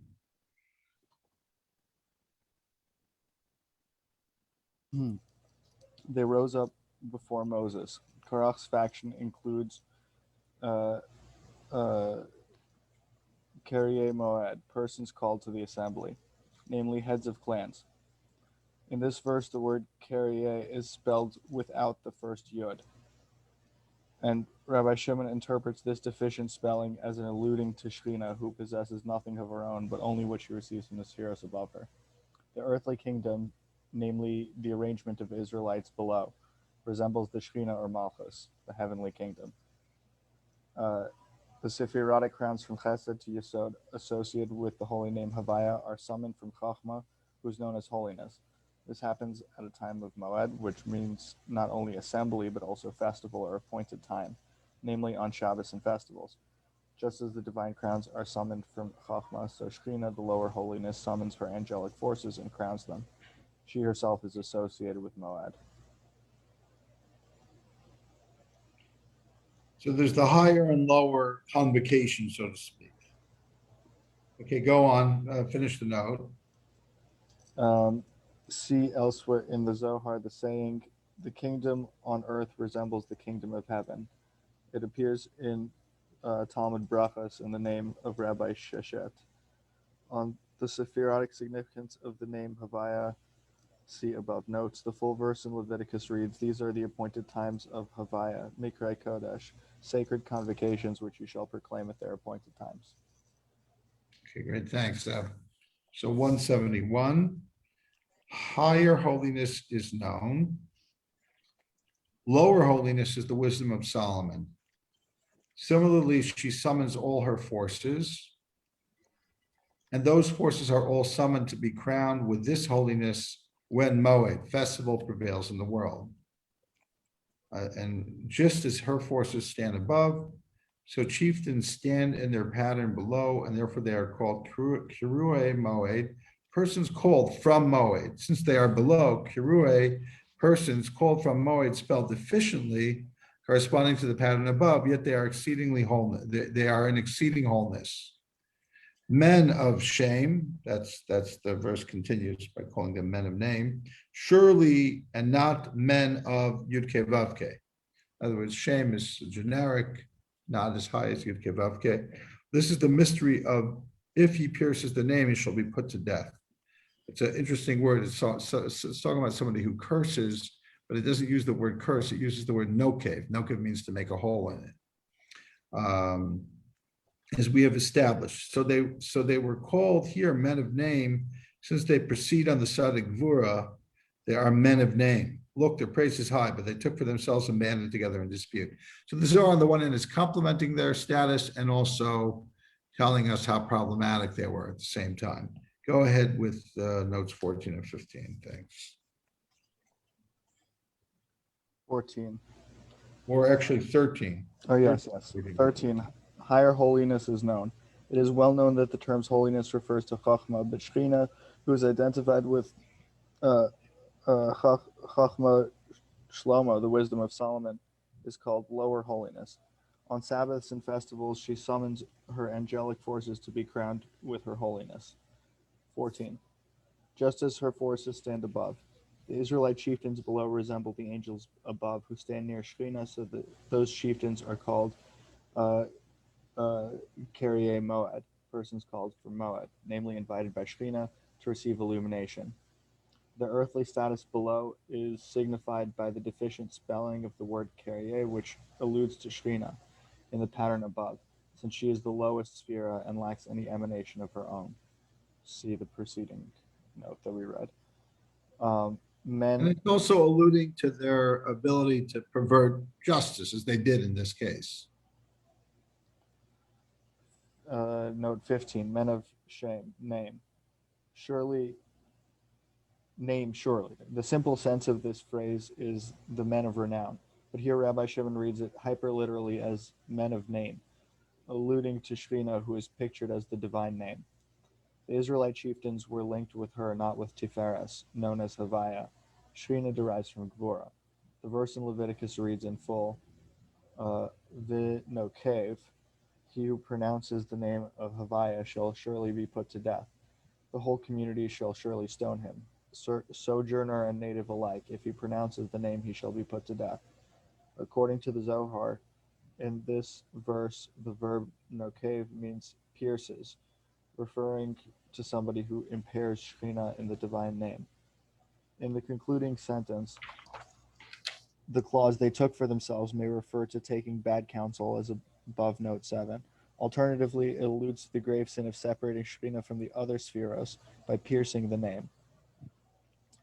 They rose up before Moses. Korach's faction includes Karyeh Moed, persons called to the assembly, namely heads of clans. In this verse, the word Karyeh is spelled without the first yud. And Rabbi Shimon interprets this deficient spelling as an alluding to Shekhinah, who possesses nothing of her own, but only what she receives from the spheres above her. The earthly kingdom, namely the arrangement of Israelites below, resembles the Shekhinah or Malchus, the heavenly kingdom. The Sephirotic crowns from Chesed to Yesod associated with the holy name Havaya are summoned from Chachma, who is known as holiness. This happens at a time of Moed, which means not only assembly, but also festival or appointed time, namely on Shabbos and festivals. Just as the divine crowns are summoned from Chachma, so Shekhinah, the lower holiness, summons her angelic forces and crowns them. She herself is associated with Moed. So there's the higher and lower convocation, so to speak. Okay, go on, finish the note. See elsewhere in the Zohar the saying, The kingdom on earth resembles the kingdom of heaven. It appears in Talmud Brachas in the name of Rabbi Sheshet. On the Sephirotic significance of the name Havaya, see above notes. The full verse in Leviticus reads, "These are the appointed times of Havaya, Mikra Kodesh, sacred convocations which you shall proclaim at their appointed times." Okay, great, thanks. So 171, higher holiness is known. Lower holiness is the wisdom of Solomon. Similarly, she summons all her forces, and those forces are all summoned to be crowned with this holiness when Moed, festival, prevails in the world. And just as her forces stand above, so chieftains stand in their pattern below, and therefore they are called Kirue Moed, persons called from Moed. Since they are below, Kirue, persons called from Moed, spelled deficiently, corresponding to the pattern above, yet they are exceedingly wholeness. They are in exceeding wholeness. Men of shame, that's the verse continues by calling them men of name, surely, and not men of Yud-Ke Vav-Ke. In other words, shame is generic, not as high as Yud-Ke Vav-Ke. This is the mystery of, if he pierces the name, he shall be put to death. It's an interesting word. It's talking about somebody who curses, but it doesn't use the word curse. It uses the word nokev. Nokev means to make a hole in it. As we have established. So they were called here men of name, since they proceed on the side of Gvura, they are men of name. Look, their praise is high, but they took for themselves and banded together in dispute. So the Zohar on the one hand is complimenting their status and also telling us how problematic they were at the same time. Go ahead with notes 14 and 15, thanks. 14. Or actually 13. Oh, yes. 13. Higher holiness is known. It is well known that the terms holiness refers to Chachma, but Shechina, who is identified with Chachma Shlomo, the wisdom of Solomon, is called lower holiness. On Sabbaths and festivals, she summons her angelic forces to be crowned with her holiness. 14. Just as her forces stand above. The Israelite chieftains below resemble the angels above who stand near Shechina, so that those chieftains are called Kyrie Moed, persons called for Moed, namely invited by Shechina to receive illumination. The earthly status below is signified by the deficient spelling of the word Kyrie, which alludes to Shechina in the pattern above, since she is the lowest sphere and lacks any emanation of her own. See the preceding note that we read. And it's also alluding to their ability to pervert justice, as they did in this case. Note 15, men of shame, name. Surely, name surely. The simple sense of this phrase is the men of renown. But here Rabbi Shimon reads it hyperliterally as men of name, alluding to Shechina, who is pictured as the divine name. The Israelite chieftains were linked with her, not with Tiferes, known as Havaya. Shechina derives from Gvura. The verse in Leviticus reads in full, V'nokev, he who pronounces the name of Havaya shall surely be put to death. The whole community shall surely stone him, sojourner and native alike. If he pronounces the name, he shall be put to death. According to the Zohar, in this verse, the verb nokev means pierces, referring to somebody who impairs Shechina in the divine name. In the concluding sentence, the clause they took for themselves may refer to taking bad counsel, as above note 7. Alternatively, it alludes to the grave sin of separating Shechina from the other spheros by piercing the name.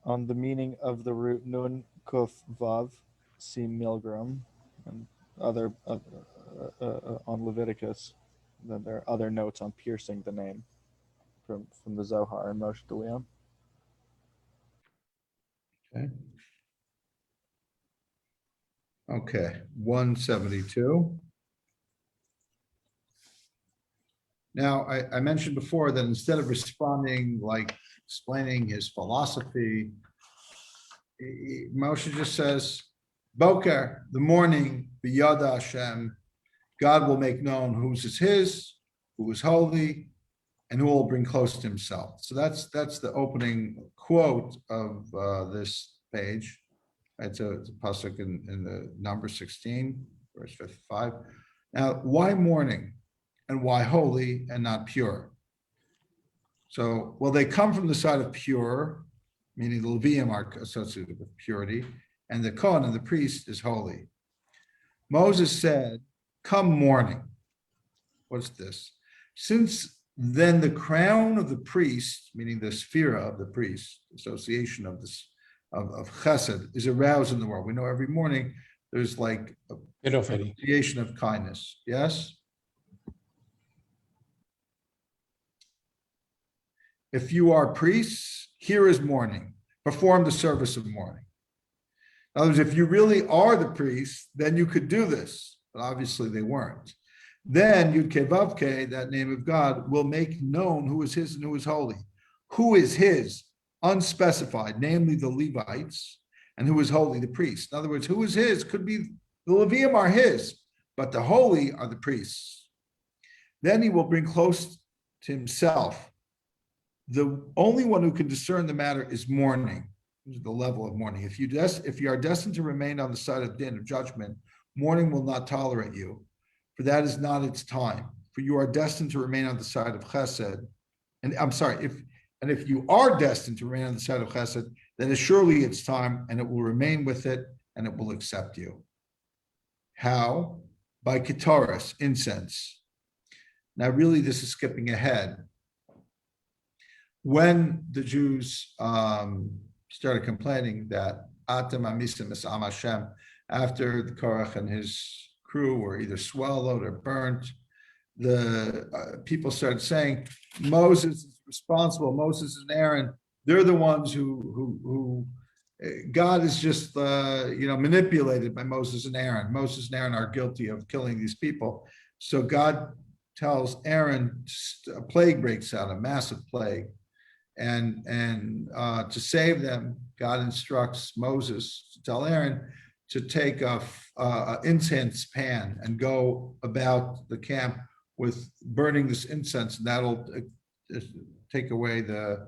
On the meaning of the root nun kuf vav, see Milgram, and other on Leviticus. Then there are other notes on piercing the name from the Zohar and Moshe DeLeon. Okay. Okay, 172. Now, I mentioned before that instead of responding like explaining his philosophy, Moshe just says, Boker, the morning, B'yada Hashem, God will make known whose is his, who is holy, and who will bring close to himself. So that's the opening quote of this page. It's a pasuk in the number 16, verse 55. Now, why mourning and why holy and not pure? So, well, they come from the side of pure, meaning the Levium are associated with purity, and the Kohen and the priest is holy. Moses said, come mourning. What's this? Since then the crown of the priest, meaning the sphere of the priest, association of this of chesed, is aroused in the world. We know every morning there's like a association of kindness. Yes? If you are priests, here is mourning. Perform the service of mourning. In other words, if you really are the priest, then you could do this. But obviously they weren't. Then Yud Kei Vav Kei, that name of God, will make known who is his and who is holy. Who is his? Unspecified, namely the Levites, and who is holy? The priest. In other words, who is his? Could be the Levium are his, but the holy are the priests. Then he will bring close to himself. The only one who can discern the matter is mourning. This is the level of mourning. If you are destined to remain on the side of din, of judgment, mourning will not tolerate you, for that is not its time. For you are destined to remain on the side of chesed. And I'm sorry, if you are destined to remain on the side of chesed, then it's surely its time, and it will remain with it, and it will accept you. How? By ketoras, incense. Now, really, this is skipping ahead. When the Jews started complaining that Atem Amisim Esam Hashem, after the Korach and his crew were either swallowed or burnt, the people started saying Moses is responsible. Moses and Aaron, they're the ones who God is just manipulated by Moses and Aaron. Moses and Aaron are guilty of killing these people. So God tells Aaron, a plague breaks out, a massive plague. And to save them, God instructs Moses to tell Aaron to take a incense pan and go about the camp with burning this incense, and that'll take away the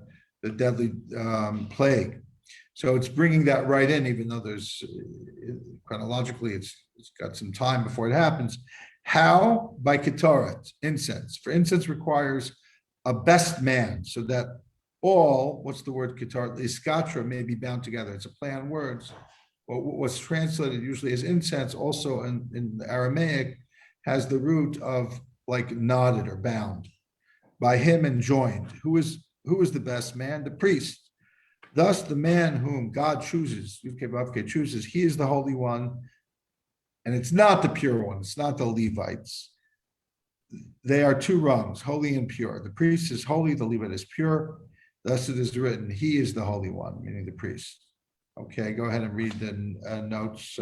deadly plague. So it's bringing that right in, even though there's chronologically it's got some time before it happens. How? By ketoret, incense. For incense requires a best man, so that all, what's the word ketoret? Iskatra may be bound together. It's a play on words. What's translated usually as incense, also in the Aramaic, has the root of like knotted or bound. By him and joined. Who is the best man? The priest. Thus, the man whom God chooses, chooses, he is the Holy One, and it's not the pure one. It's not the Levites. They are two rungs, holy and pure. The priest is holy, the Levite is pure. Thus it is written, he is the Holy One, meaning the priest. Okay, go ahead and read the notes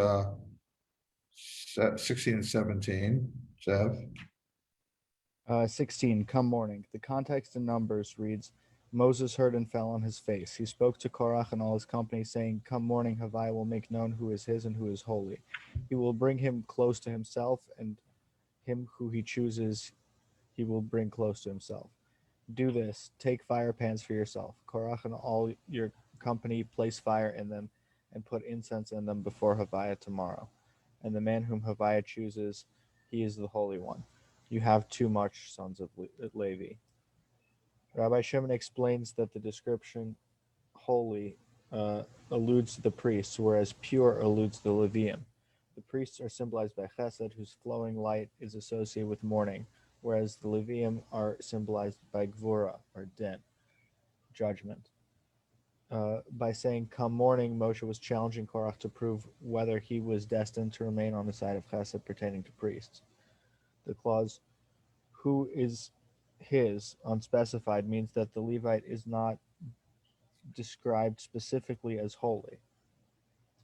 16 and 17. Zev. 16, come morning. The context in Numbers reads, Moses heard and fell on his face. He spoke to Korach and all his company, saying, come morning, Havai will make known who is his and who is holy. He will bring him close to himself, and him who he chooses he will bring close to himself. Do this, take fire pans for yourself. Korach and all your company place fire in them and put incense in them before Havai tomorrow. And the man whom Havai chooses, he is the Holy One. You have too much, sons of Levi. Rabbi Shimon explains that the description holy alludes to the priests, whereas pure alludes to the Levium. The priests are symbolized by chesed, whose flowing light is associated with mourning, whereas the Levium are symbolized by gvura, or din, judgment. By saying, come morning, Moshe was challenging Korach to prove whether he was destined to remain on the side of chesed pertaining to priests. The clause, who is his, unspecified, means that the Levite is not described specifically as holy.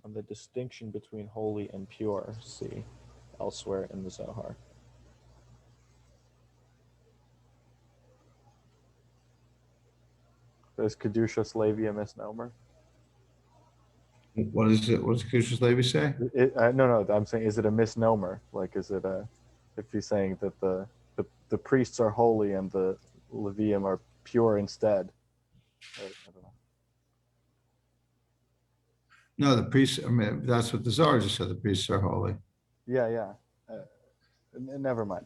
And the distinction between holy and pure, see elsewhere in the Zohar. Is Kedushas Levi a misnomer? What is it? What does Kedushas Levi say? No, I'm saying, is it a misnomer? Like, is it if he's saying that the priests are holy and the Levium are pure instead? I don't know. No, the priests, I mean, that's what the Zohar just said, the priests are holy. Yeah. Never mind.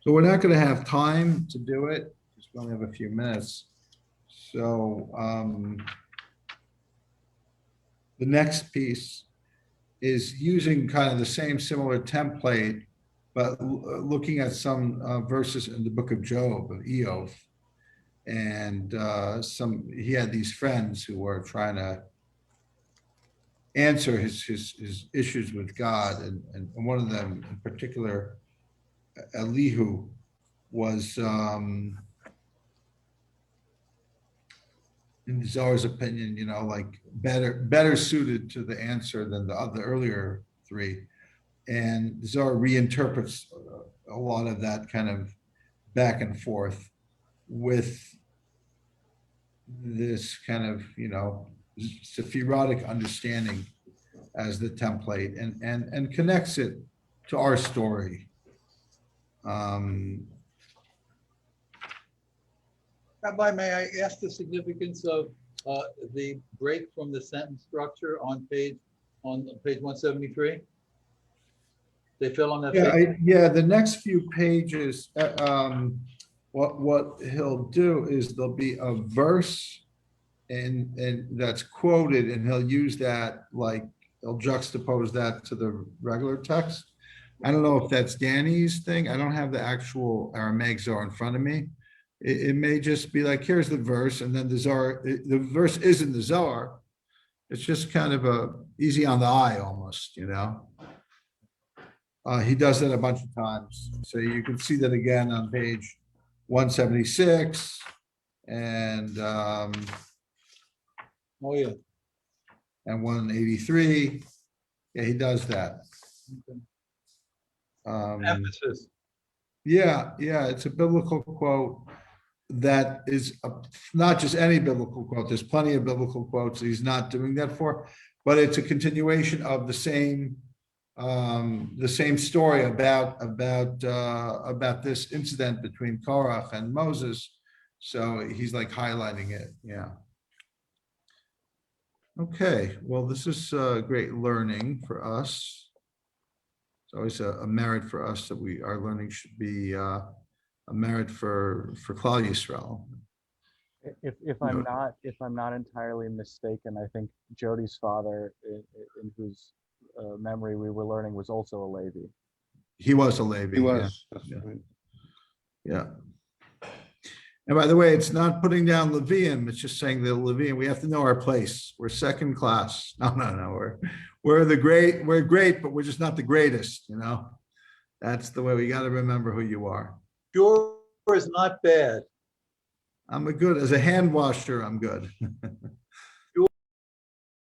So we're not going to have time to do it, because we only have a few minutes. So the next piece is using kind of the same similar template, but looking at some verses in the book of Job, of Eov. And he had these friends who were trying to answer his issues with God. And one of them in particular, Elihu, was, in Zohar's opinion, like better suited to the answer than the earlier three. And Zohar reinterprets a lot of that kind of back and forth with this kind of, Sephirotic understanding as the template, and connects it to our story. Rabbi, may I ask the significance of the break from the sentence structure on page 173? They fill on that page? The next few pages, what he'll do is there'll be a verse and that's quoted, and he'll use that, like he'll juxtapose that to the regular text. I don't know if that's Danny's thing. I don't have the actual Aramaic Zohar in front of me. It may just be like, here's the verse, and then the verse is in the Zohar. It's just kind of easy on the eye almost, He does that a bunch of times. So you can see that again on page 176 and Oh, yeah. and 183. Yeah, he does that. Emphasis. Yeah, it's a biblical quote that is not just any biblical quote. There's plenty of biblical quotes he's not doing that for, but it's a continuation of the same story about this incident between Korach and Moses. So he's like highlighting it. Yeah. Okay, well, this is great learning for us. It's always a merit for us that our learning should be a merit for Klal Yisrael. If I'm not entirely mistaken, I think Jody's father, in whose memory we were learning, was also a Levi. He was a Levi. He was. Yeah. And by the way, it's not putting down Levium. It's just saying the Levium. We have to know our place. We're second class. No. We're great, but we're just not the greatest. That's the way we got to remember who you are. Pure is not bad. As a hand washer, I'm good.